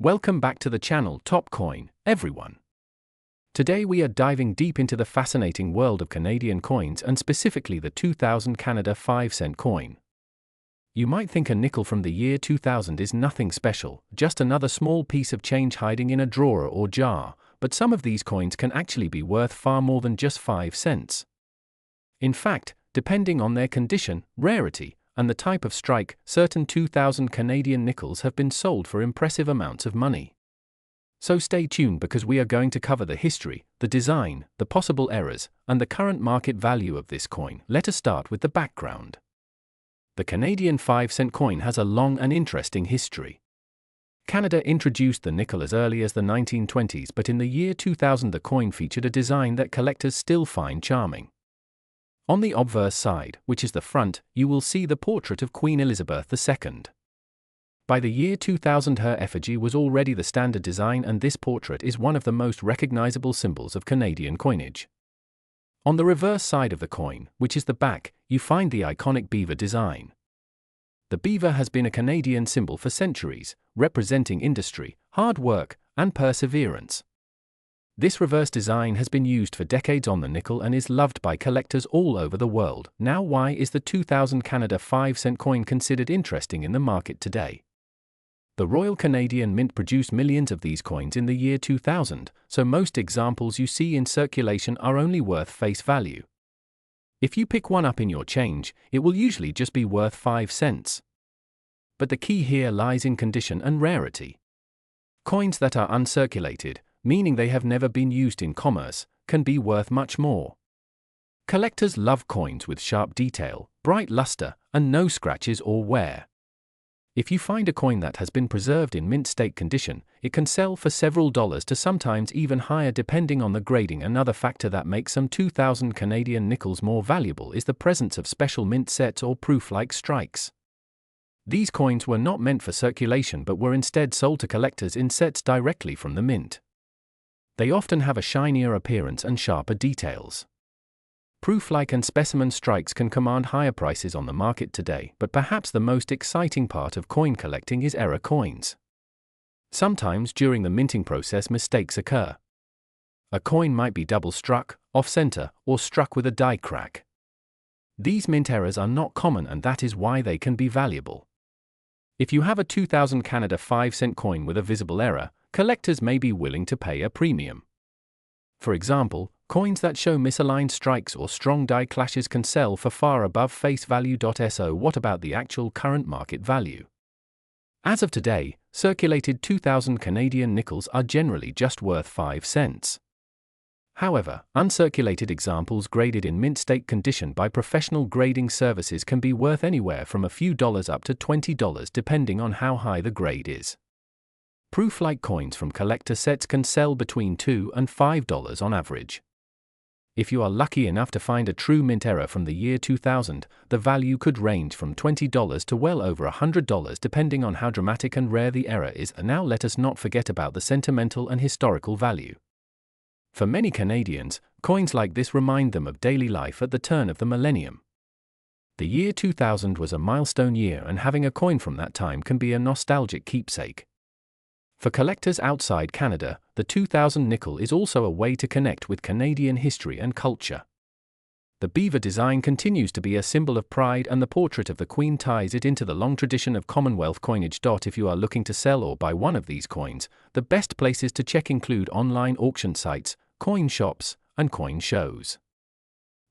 Welcome back to the channel Top Coin, everyone. Today we are diving deep into the fascinating world of Canadian coins and specifically the 2000 Canada 5-cent coin. You might think a nickel from the year 2000 is nothing special, just another small piece of change hiding in a drawer or jar, but some of these coins can actually be worth far more than just 5 cents. In fact, depending on their condition, rarity, and the type of strike, certain 2000 Canadian nickels have been sold for impressive amounts of money. So stay tuned because we are going to cover the history, the design, the possible errors, and the current market value of this coin. Let us start with the background. The Canadian 5-cent coin has a long and interesting history. Canada introduced the nickel as early as the 1920s, but in the year 2000 the coin featured a design that collectors still find charming. On the obverse side, which is the front, you will see the portrait of Queen Elizabeth II. By the year 2000 her effigy was already the standard design, and this portrait is one of the most recognizable symbols of Canadian coinage. On the reverse side of the coin, which is the back, you find the iconic beaver design. The beaver has been a Canadian symbol for centuries, representing industry, hard work, and perseverance. This reverse design has been used for decades on the nickel and is loved by collectors all over the world. Now, why is the 2000 Canada 5-cent coin considered interesting in the market today? The Royal Canadian Mint produced millions of these coins in the year 2000, so most examples you see in circulation are only worth face value. If you pick one up in your change, it will usually just be worth 5 cents. But the key here lies in condition and rarity. Coins that are uncirculated, meaning they have never been used in commerce, can be worth much more. Collectors love coins with sharp detail, bright luster, and no scratches or wear. If you find a coin that has been preserved in mint state condition, it can sell for several dollars to sometimes even higher depending on the grading. Another factor that makes some 2000 Canadian nickels more valuable is the presence of special mint sets or proof-like strikes. These coins were not meant for circulation but were instead sold to collectors in sets directly from the mint. They often have a shinier appearance and sharper details. Proof-like and specimen strikes can command higher prices on the market today, but perhaps the most exciting part of coin collecting is error coins. Sometimes during the minting process mistakes occur. A coin might be double-struck, off-center, or struck with a die crack. These mint errors are not common, and that is why they can be valuable. If you have a 2000 Canada 5-cent coin with a visible error, collectors may be willing to pay a premium. For example, coins that show misaligned strikes or strong die clashes can sell for far above face value. So what about the actual current market value? As of today, circulated 2000 Canadian nickels are generally just worth 5 cents. However, uncirculated examples graded in mint state condition by professional grading services can be worth anywhere from a few dollars up to $20 depending on how high the grade is. Proof-like coins from collector sets can sell between $2 and $5 on average. If you are lucky enough to find a true mint error from the year 2000, the value could range from $20 to well over $100 depending on how dramatic and rare the error is. And now let us not forget about the sentimental and historical value. For many Canadians, coins like this remind them of daily life at the turn of the millennium. The year 2000 was a milestone year, and having a coin from that time can be a nostalgic keepsake. For collectors outside Canada, the 2000 nickel is also a way to connect with Canadian history and culture. The beaver design continues to be a symbol of pride, and the portrait of the Queen ties it into the long tradition of Commonwealth coinage. If you are looking to sell or buy one of these coins, the best places to check include online auction sites, coin shops, and coin shows.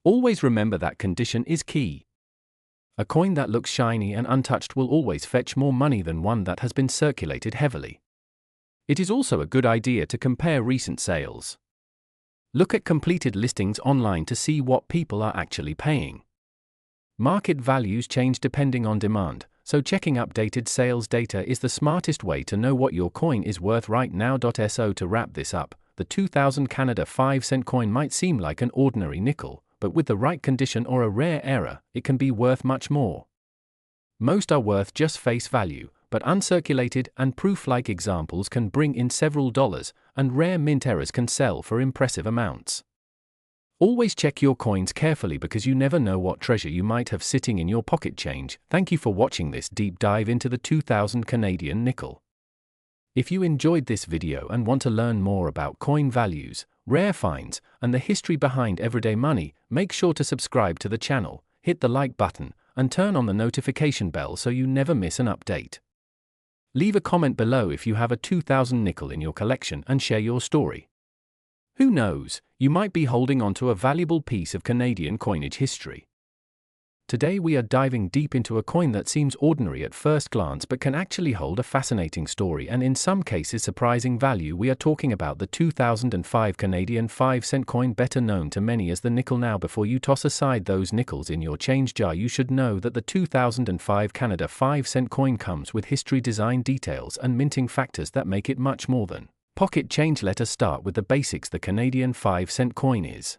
Always remember that condition is key. A coin that looks shiny and untouched will always fetch more money than one that has been circulated heavily. It is also a good idea to compare recent sales. Look at completed listings online to see what people are actually paying. Market values change depending on demand, so checking updated sales data is the smartest way to know what your coin is worth right now. So to wrap this up, the 2000 Canada 5-cent coin might seem like an ordinary nickel, but with the right condition or a rare error, it can be worth much more. Most are worth just face value, but uncirculated and proof-like examples can bring in several dollars, and rare mint errors can sell for impressive amounts. Always check your coins carefully because you never know what treasure you might have sitting in your pocket change. Thank you for watching this deep dive into the 2000 Canadian nickel. If you enjoyed this video and want to learn more about coin values, rare finds, and the history behind everyday money, make sure to subscribe to the channel, hit the like button, and turn on the notification bell so you never miss an update. Leave a comment below if you have a 2000 nickel in your collection and share your story. Who knows, you might be holding onto a valuable piece of Canadian coinage history. Today we are diving deep into a coin that seems ordinary at first glance but can actually hold a fascinating story and in some cases surprising value. We are talking about the 2005 Canadian 5-cent coin, better known to many as the nickel. Now, before you toss aside those nickels in your change jar, you should know that the 2005 Canada 5-cent coin comes with history, design details, and minting factors that make it much more than pocket change. Let us start with the basics. The Canadian 5-cent coin is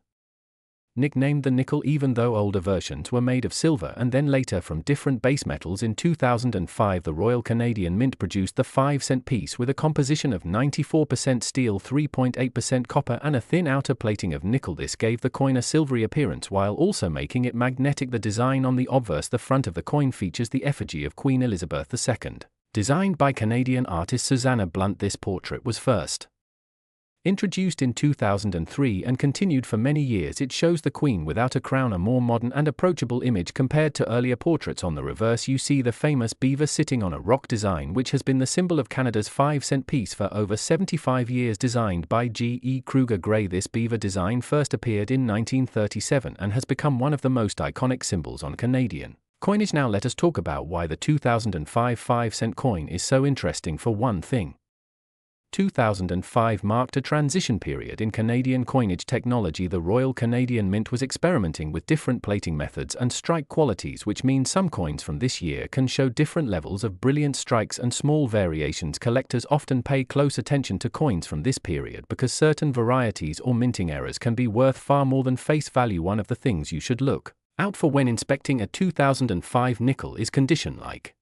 nicknamed the nickel even though older versions were made of silver and then later from different base metals. In 2005, the Royal Canadian Mint produced the 5-cent piece with a composition of 94% steel, 3.8% copper, and a thin outer plating of nickel. This gave the coin a silvery appearance while also making it magnetic. The design on the obverse, the front of the coin, features the effigy of Queen Elizabeth II, designed by Canadian artist Susanna Blunt. This portrait was first introduced in 2003 and continued for many years. It shows the Queen without a crown, a more modern and approachable image compared to earlier portraits. On the reverse, you see the famous beaver sitting on a rock, design which has been the symbol of Canada's 5-cent piece for over 75 years. Designed by G.E. Kruger Gray, this beaver design first appeared in 1937 and has become one of the most iconic symbols on Canadian coinage. Now let us talk about why the 2005 5-cent coin is so interesting. For one thing, 2005 marked a transition period in Canadian coinage technology. The Royal Canadian Mint was experimenting with different plating methods and strike qualities, which means some coins from this year can show different levels of brilliant strikes and small variations. Collectors often pay close attention to coins from this period because certain varieties or minting errors can be worth far more than face value. One of the things you should look out for when inspecting a 2005 nickel is condition. Like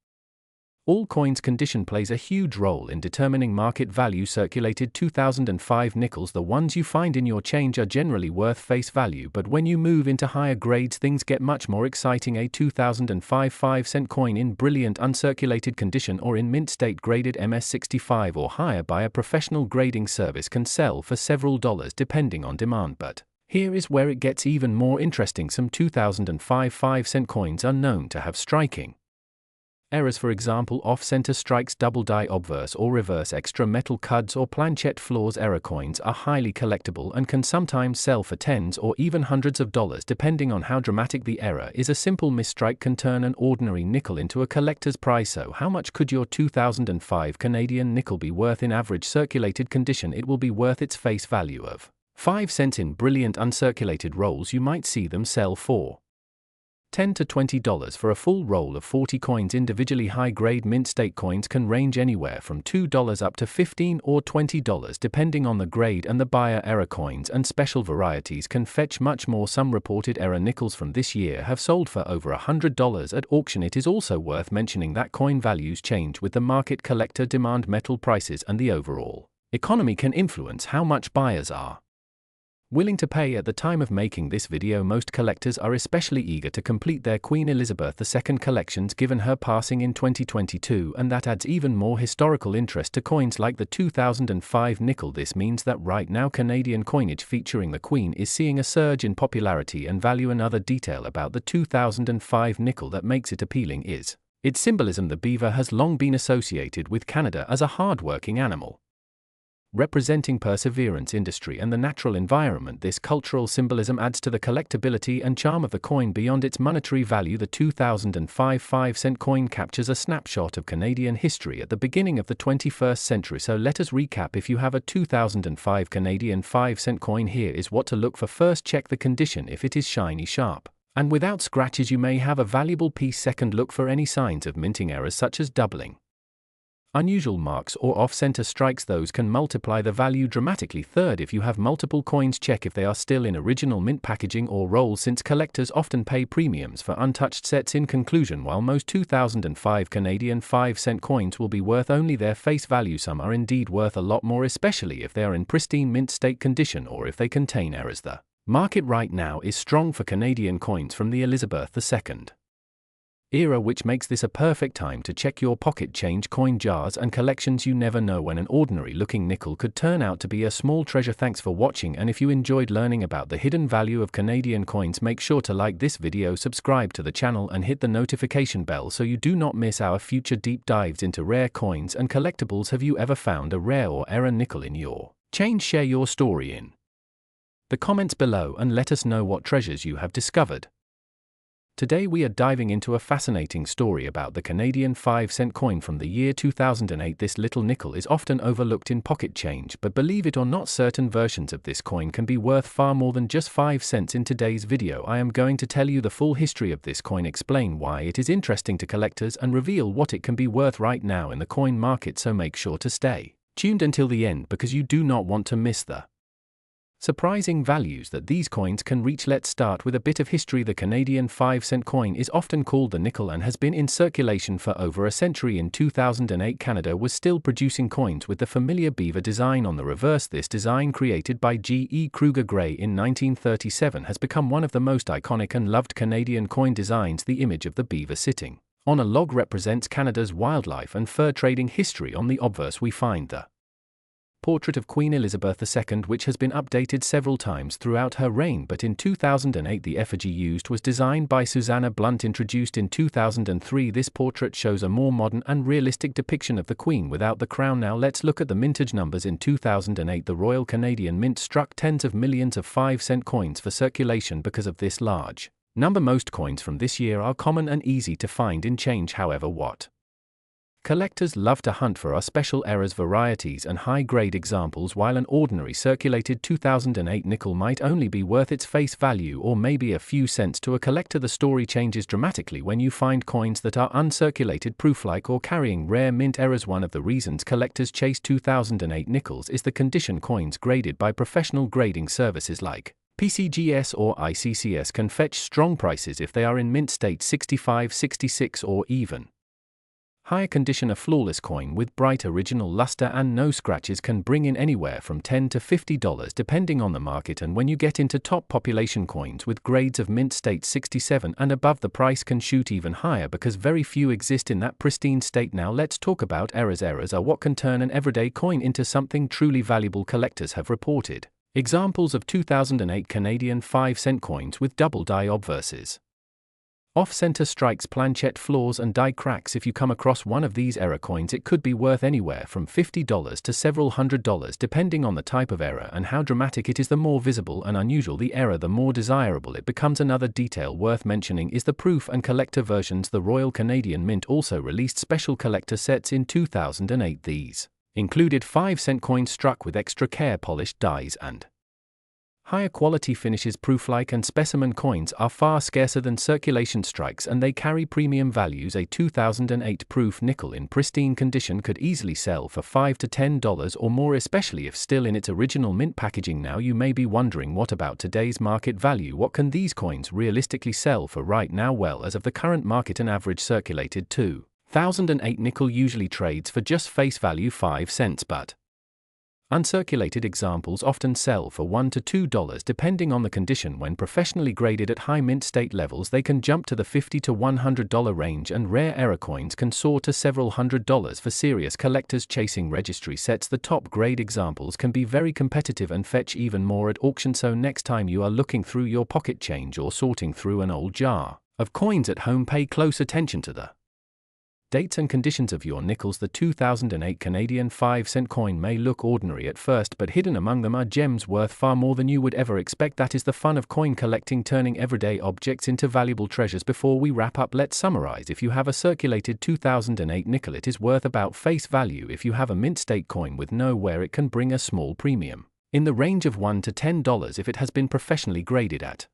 all coins, condition plays a huge role in determining market value. Circulated 2005 nickels, the ones you find in your change, are generally worth face value, but when you move into higher grades things get much more exciting. A 2005 5-cent coin in brilliant uncirculated condition or in mint state, graded MS65 or higher by a professional grading service, can sell for several dollars depending on demand. But here is where it gets even more interesting. Some 2005 5-cent coins are known to have striking errors. For example, off-center strikes, double die obverse or reverse, extra metal cuds, or planchette flaws. Error coins are highly collectible and can sometimes sell for tens or even hundreds of dollars depending on how dramatic the error is. A simple misstrike can turn an ordinary nickel into a collector's prize. So how much could your 2005 Canadian nickel be worth? In average circulated condition, it will be worth its face value of 5 cents. In brilliant uncirculated rolls, you might see them sell for $10 to $20 for a full roll of 40 coins. Individually high-grade mint state coins can range anywhere from $2 up to $15 or $20 depending on the grade and the buyer. Error coins and special varieties can fetch much more. Some reported error nickels from this year have sold for over $100 at auction. It is also worth mentioning that coin values change with the market. Collector demand, metal prices, and the overall economy can influence how much buyers are willing to pay at the time of making this video. Most collectors are especially eager to complete their Queen Elizabeth II collections given her passing in 2022, and that adds even more historical interest to coins like the 2005 nickel. This means that right now Canadian coinage featuring the Queen is seeing a surge in popularity and value. Another detail about the 2005 nickel that makes it appealing is its symbolism. The beaver has long been associated with Canada as a hard-working animal, representing perseverance, industry, and the natural environment. This cultural symbolism adds to the collectability and charm of the coin beyond its monetary value. The 2005 5-cent coin captures a snapshot of Canadian history at the beginning of the 21st century. So let us recap. If you have a 2005 Canadian 5-cent coin, here is what to look for. First, check the condition. If it is shiny, sharp, and without scratches, you may have a valuable piece. Second, look for any signs of minting errors such as doubling, unusual marks, or off-center strikes. Those can multiply the value dramatically. Third, if you have multiple coins, check if they are still in original mint packaging or roll, since collectors often pay premiums for untouched sets. In conclusion, while most 2005 Canadian 5-cent coins will be worth only their face value, some are indeed worth a lot more, especially if they are in pristine mint state condition or if they contain errors. The market right now is strong for Canadian coins from the Elizabeth II era, which makes this a perfect time to check your pocket change, coin jars and collections. You never know when an ordinary looking nickel could turn out to be a small treasure. Thanks for watching, and if you enjoyed learning about the hidden value of Canadian coins, make sure to like this video, subscribe to the channel and hit the notification bell so you do not miss our future deep dives into rare coins and collectibles. Have you ever found a rare or error nickel in your change? Share your story in the comments below and let us know what treasures you have discovered. Today we are diving into a fascinating story about the Canadian 5-cent coin from the year 2008. This little nickel is often overlooked in pocket change, but believe it or not, certain versions of this coin can be worth far more than just 5 cents. In today's video, I am going to tell you the full history of this coin, explain why it is interesting to collectors, and reveal what it can be worth right now in the coin market. So make sure to stay tuned until the end, because you do not want to miss the surprising values that these coins can reach. Let's start with a bit of history. The Canadian 5-cent coin is often called the nickel and has been in circulation for over a century. In 2008, Canada was still producing coins with the familiar beaver design on the reverse. This design, created by G.E. Kruger Gray in 1937, has become one of the most iconic and loved Canadian coin designs. The image of the beaver sitting on a log represents Canada's wildlife and fur trading history. On the obverse, we find the portrait of Queen Elizabeth II, which has been updated several times throughout her reign, but in 2008 the effigy used was designed by Susanna Blunt. Introduced in 2003, this portrait shows a more modern and realistic depiction of the Queen without the crown. Now let's look at the mintage numbers. In 2008, the Royal Canadian Mint struck tens of millions of 5-cent coins for circulation because of this large number. Most coins from this year are common and easy to find in change. However, what collectors love to hunt for are special errors, varieties and high-grade examples. While an ordinary circulated 2008 nickel might only be worth its face value or maybe a few cents to a collector, the story changes dramatically when you find coins that are uncirculated, proof-like, or carrying rare mint errors. One of the reasons collectors chase 2008 nickels is the condition. Coins graded by professional grading services like PCGS or ICCS can fetch strong prices if they are in mint state 65, 66 or even higher condition. A flawless coin with bright original luster and no scratches can bring in anywhere from $10 to $50 depending on the market, and when you get into top population coins with grades of mint state 67 and above, the price can shoot even higher because very few exist in that pristine state. Now let's talk about errors. Errors are what can turn an everyday coin into something truly valuable. Collectors have reported examples of 2008 Canadian 5-cent coins with double die obverses, off-center strikes, planchette flaws and die cracks. If you come across one of these error coins, it could be worth anywhere from $50 to several $100s depending on the type of error and how dramatic it is. The more visible and unusual the error, the more desirable it becomes. Another detail worth mentioning is the proof and collector versions. The Royal Canadian Mint also released special collector sets in 2008. These included 5-cent coins struck with extra care, polished dies and higher quality finishes. Proof-like and specimen coins are far scarcer than circulation strikes, and they carry premium values. A 2008 proof nickel in pristine condition could easily sell for $5 to $10 or more, especially if still in its original mint packaging. Now you may be wondering, what about today's market value? What can these coins realistically sell for right now? Well, as of the current market, an average circulated 2008 nickel usually trades for just face value 5 cents, but uncirculated examples often sell for $1 to $2 depending on the condition. When professionally graded at high mint state levels, they can jump to the $50 to $100 range, and rare error coins can soar to several $100s. For serious collectors chasing registry sets, the top grade examples can be very competitive and fetch even more at auction. So next time you are looking through your pocket change or sorting through an old jar of coins at home, pay close attention to the dates and conditions of your nickels. The 2008 Canadian 5-cent coin may look ordinary at first, but hidden among them are gems worth far more than you would ever expect. That is the fun of coin collecting, turning everyday objects into valuable treasures. Before we wrap up, let's summarize. If you have a circulated 2008 nickel, it is worth about face value. If you have a mint state coin with nowhere, it can bring a small premium in the range of $1 to $10. If it has been professionally graded at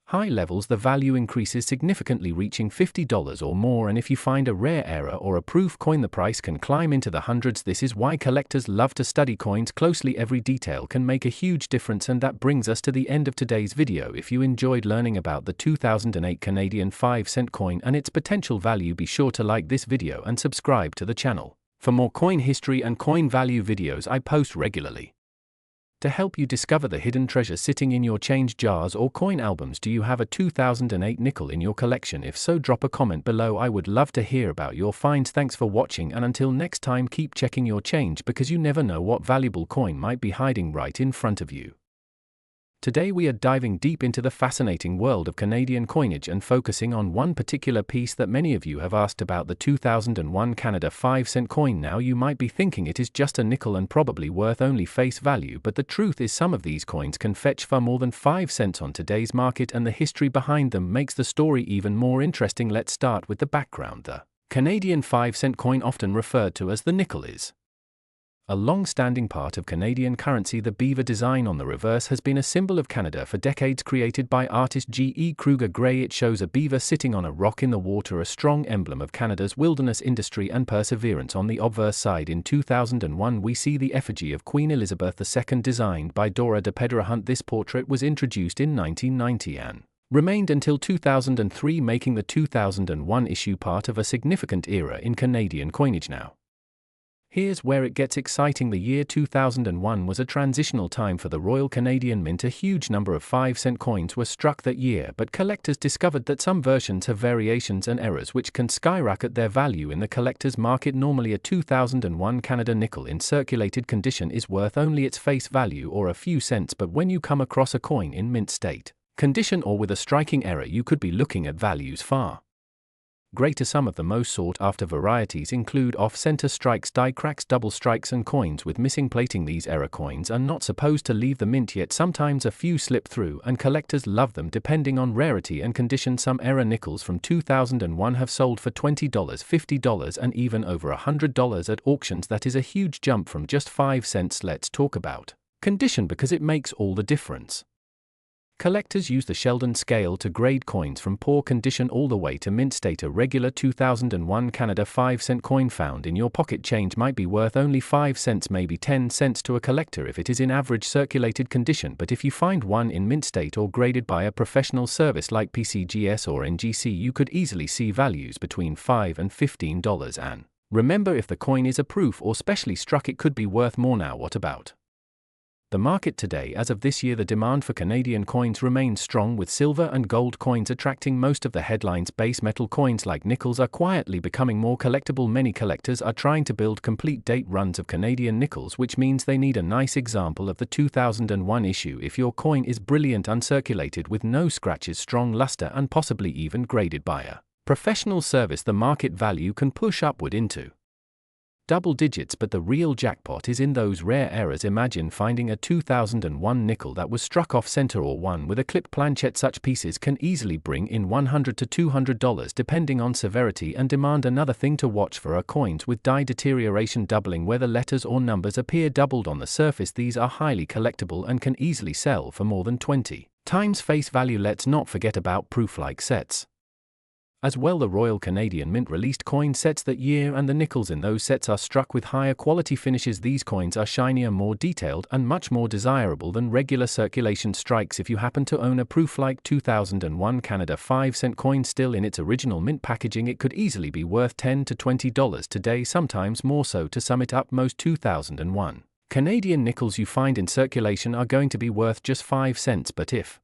high levels, the value increases significantly, reaching $50 or more, and if you find a rare error or a proof coin, the price can climb into the hundreds. This is why collectors love to study coins closely. Every detail can make a huge difference. And that brings us to the end of today's video. If you enjoyed learning about the 2008 Canadian 5-cent coin and its potential value, be sure to like this video and subscribe to the channel for more coin history and coin value videos I post regularly. To help you discover the hidden treasure sitting in your change jars or coin albums, do you have a 2008 nickel in your collection? If so, drop a comment below. I would love to hear about your finds. Thanks for watching, and until next time, keep checking your change because you never know what valuable coin might be hiding right in front of you. Today we are diving deep into the fascinating world of Canadian coinage and focusing on one particular piece that many of you have asked about, the 2001 Canada 5-cent coin. Now you might be thinking it is just a nickel and probably worth only face value, but the truth is some of these coins can fetch far more than 5 cents on today's market, and the history behind them makes the story even more interesting. Let's start with the background. The Canadian 5-cent coin, often referred to as the nickel, is a long-standing part of Canadian currency. The beaver design on the reverse has been a symbol of Canada for decades. Created by artist G.E. Kruger Gray, it shows a beaver sitting on a rock in the water, a strong emblem of Canada's wilderness industry and perseverance. On the obverse side, in 2001, we see the effigy of Queen Elizabeth II, designed by Dora de Pedrehunt. This portrait was introduced in 1990 and remained until 2003, making the 2001 issue part of a significant era in Canadian coinage. Now, here's where it gets exciting. The year 2001 was a transitional time for the Royal Canadian Mint. A huge number of 5-cent coins were struck that year, but collectors discovered that some versions have variations and errors which can skyrocket their value in the collector's market. Normally, a 2001 Canada nickel in circulated condition is worth only its face value or a few cents, but when you come across a coin in mint state condition or with a striking error, you could be looking at values far greater. Some of the most sought-after varieties include off-center strikes, die cracks, double strikes, and coins with missing plating. These error coins are not supposed to leave the mint, yet sometimes a few slip through, and collectors love them depending on rarity and condition. Some error nickels from 2001 have sold for $20, $50, and even over $100 at auctions. That is a huge jump from just 5 cents. Let's talk about condition because it makes all the difference. Collectors use the Sheldon scale to grade coins from poor condition all the way to mint state. A regular 2001 Canada 5-cent coin found in your pocket change might be worth only 5 cents, maybe 10 cents to a collector if it is in average circulated condition, but if you find one in mint state or graded by a professional service like PCGS or NGC, you could easily see values between $5 and $15. And remember, if the coin is a proof or specially struck, it could be worth more. Now, what about the market today? As of this year, the demand for Canadian coins remains strong, with silver and gold coins attracting most of the headlines. Base metal coins like nickels are quietly becoming more collectible. Many collectors are trying to build complete date runs of Canadian nickels, which means they need a nice example of the 2001 issue. If your coin is brilliant, uncirculated, with no scratches, strong luster, and possibly even graded by a professional service, the market value can push upward into double digits. But the real jackpot is in those rare errors. Imagine finding a 2001 nickel that was struck off center or one with a clipped planchet. Such pieces can easily bring in $100 to $200 depending on severity and demand. Another thing to watch for are coins with die deterioration, doubling, where the letters or numbers appear doubled on the surface. These are highly collectible and can easily sell for more than 20 times face value. Let's not forget about proof-like sets as well. The Royal Canadian Mint released coin sets that year, and the nickels in those sets are struck with higher quality finishes. These coins are shinier, more detailed, and much more desirable than regular circulation strikes. If you happen to own a proof-like 2001 Canada 5-cent coin still in its original mint packaging, it could easily be worth $10 to $20 today, sometimes more so. To sum it up, most 2001 Canadian nickels you find in circulation are going to be worth just 5 cents, but if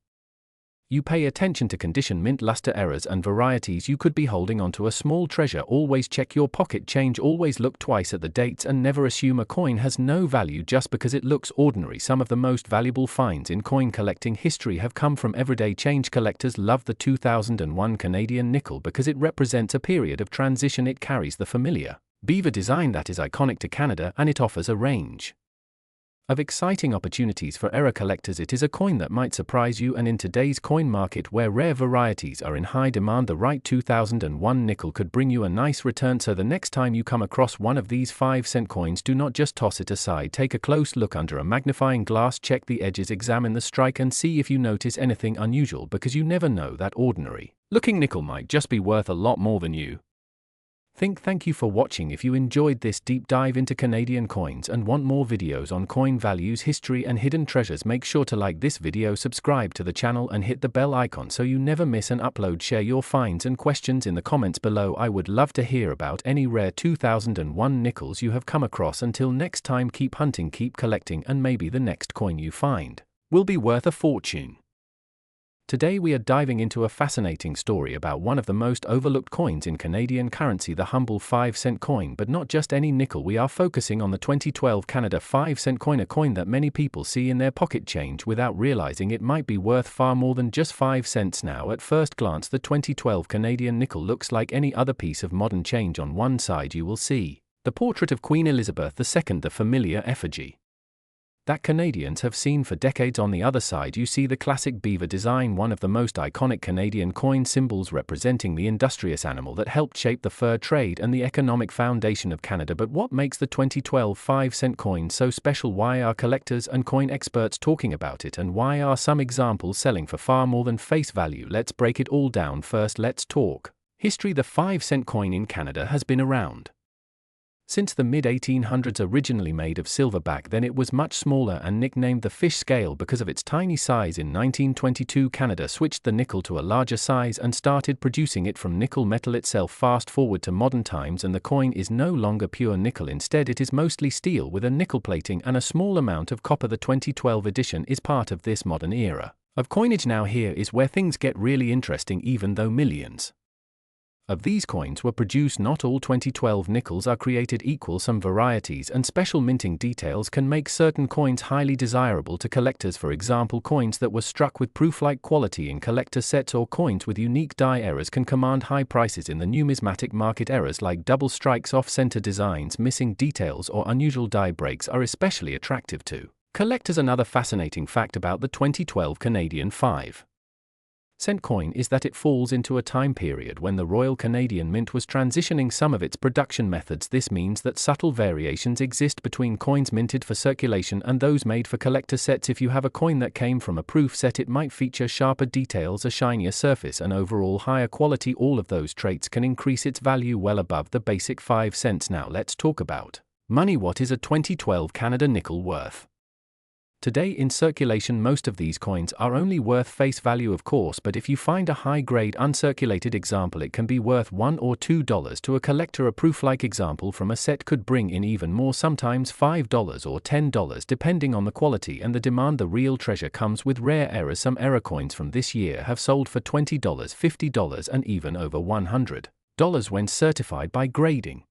you pay attention to condition, mint, luster, errors, and varieties, you could be holding onto a small treasure. Always check your pocket change, always look twice at the dates, and never assume a coin has no value just because it looks ordinary. Some of the most valuable finds in coin collecting history have come from everyday change. Collectors love the 2001 Canadian nickel because it represents a period of transition. It carries the familiar beaver design that is iconic to Canada, and it offers a range of exciting opportunities for error collectors. It is a coin that might surprise you, and in today's coin market where rare varieties are in high demand, the right 2001 nickel could bring you a nice return. So the next time you come across one of these 5-cent coins, do not just toss it aside. Take a close look under a magnifying glass, check the edges, examine the strike, and see if you notice anything unusual, because you never know, that ordinary looking nickel might just be worth a lot more than you Thank you for watching. If you enjoyed this deep dive into Canadian coins and want more videos on coin values, history and hidden treasures, make sure to like this video, subscribe to the channel and hit the bell icon so you never miss an upload. Share your finds and questions in the comments below. I would love to hear about any rare 2001 nickels you have come across. Until next time, keep hunting, keep collecting, and maybe the next coin you find will be worth a fortune. Today we are diving into a fascinating story about one of the most overlooked coins in Canadian currency, the humble 5-cent coin. But not just any nickel, we are focusing on the 2012 Canada 5-cent coin, a coin that many people see in their pocket change without realizing it might be worth far more than just 5 cents. Now, at first glance, the 2012 Canadian nickel looks like any other piece of modern change. On one side you will see the portrait of Queen Elizabeth II, the familiar effigy that Canadians have seen for decades. On the other side you see the classic beaver design, one of the most iconic Canadian coin symbols representing the industrious animal that helped shape the fur trade and the economic foundation of Canada. But what makes the 2012 5-cent coin so special? Why are collectors and coin experts talking about it, and why are some examples selling for far more than face value? Let's break it all down. First, let's talk history. The 5-cent coin in Canada has been around since the mid-1800s. Originally made of silver, back then it was much smaller and nicknamed the fish scale because of its tiny size. In 1922, Canada switched the nickel to a larger size and started producing it from nickel metal itself. Fast forward to modern times and the coin is no longer pure nickel. Instead, it is mostly steel with a nickel plating and a small amount of copper. The 2012 edition is part of this modern era of coinage. Now here is where things get really interesting. Even though millions of these coins were produced, not all 2012 nickels are created equal. Some varieties and special minting details can make certain coins highly desirable to collectors. For example, coins that were struck with proof-like quality in collector sets or coins with unique die errors can command high prices in the numismatic market. Errors like double strikes, off-center designs, missing details, or unusual die breaks are especially attractive to collectors. Another fascinating fact about the 2012 Canadian 5-cent coin is that it falls into a time period when the Royal Canadian Mint was transitioning some of its production methods. This means that subtle variations exist between coins minted for circulation and those made for collector sets. If you have a coin that came from a proof set, it might feature sharper details, a shinier surface, and overall higher quality. All of those traits can increase its value well above the basic 5 cents. Now let's talk about money. What is a 2012 Canada nickel worth? Today in circulation, most of these coins are only worth face value, of course, but if you find a high-grade uncirculated example, it can be worth $1 or $2 to a collector. A proof-like example from a set could bring in even more, sometimes $5 or $10, depending on the quality and the demand. The real treasure comes with rare errors. Some error coins from this year have sold for $20, $50, and even over $100 when certified by grading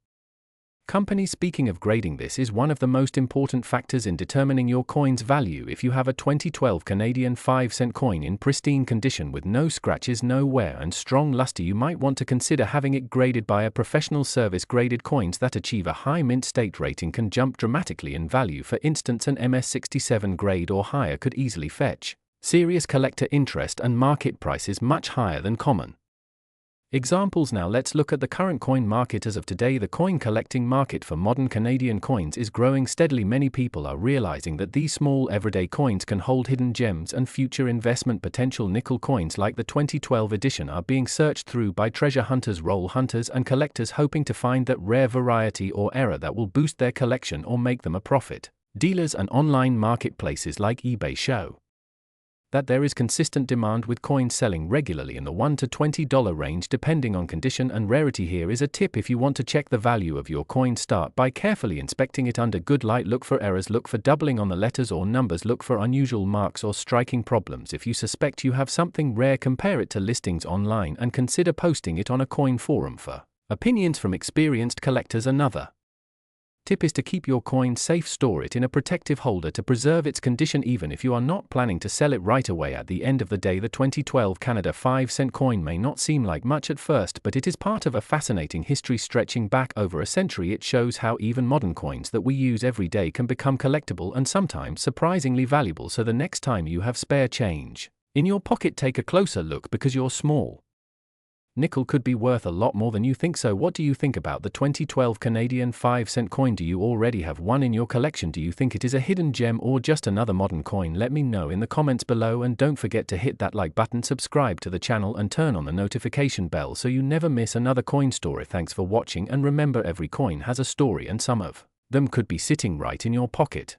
companies. Speaking of grading, this is one of the most important factors in determining your coin's value. If you have a 2012 Canadian 5-cent coin in pristine condition with no scratches, no wear, and strong luster, you might want to consider having it graded by a professional service. Graded coins that achieve a high mint state rating can jump dramatically in value. For instance, an MS67 grade or higher could easily fetch serious collector interest and market prices much higher than common examples. Now let's look at the current coin market. As of today, the coin collecting market for modern Canadian coins is growing steadily. Many people are realizing that these small everyday coins can hold hidden gems and future investment potential. Nickel coins like the 2012 edition are being searched through by treasure hunters, roll hunters, and collectors hoping to find that rare variety or error that will boost their collection or make them a profit. Dealers and online marketplaces like eBay show that there is consistent demand, with coins selling regularly in the $1 to $20 range depending on condition and rarity. Here is a tip: if you want to check the value of your coin, start by carefully inspecting it under good light. Look for errors, look for doubling on the letters or numbers, look for unusual marks or striking problems. If you suspect you have something rare, compare it to listings online and consider posting it on a coin forum for opinions from experienced collectors. Another tip is to keep your coin safe. Store it in a protective holder to preserve its condition, even if you are not planning to sell it right away. At the end of the day, the 2012 Canada 5-cent coin may not seem like much at first, but it is part of a fascinating history stretching back over a century. It shows how even modern coins that we use every day can become collectible and sometimes surprisingly valuable. So the next time you have spare change in your pocket, take a closer look, because your small nickel could be worth a lot more than you think. So what do you think about the 2012 Canadian 5-cent coin? Do you already have one in your collection? Do you think it is a hidden gem or just another modern coin? Let me know in the comments below, and don't forget to hit that like button, subscribe to the channel and turn on the notification bell so you never miss another coin story. Thanks for watching, and remember, every coin has a story and some of them could be sitting right in your pocket.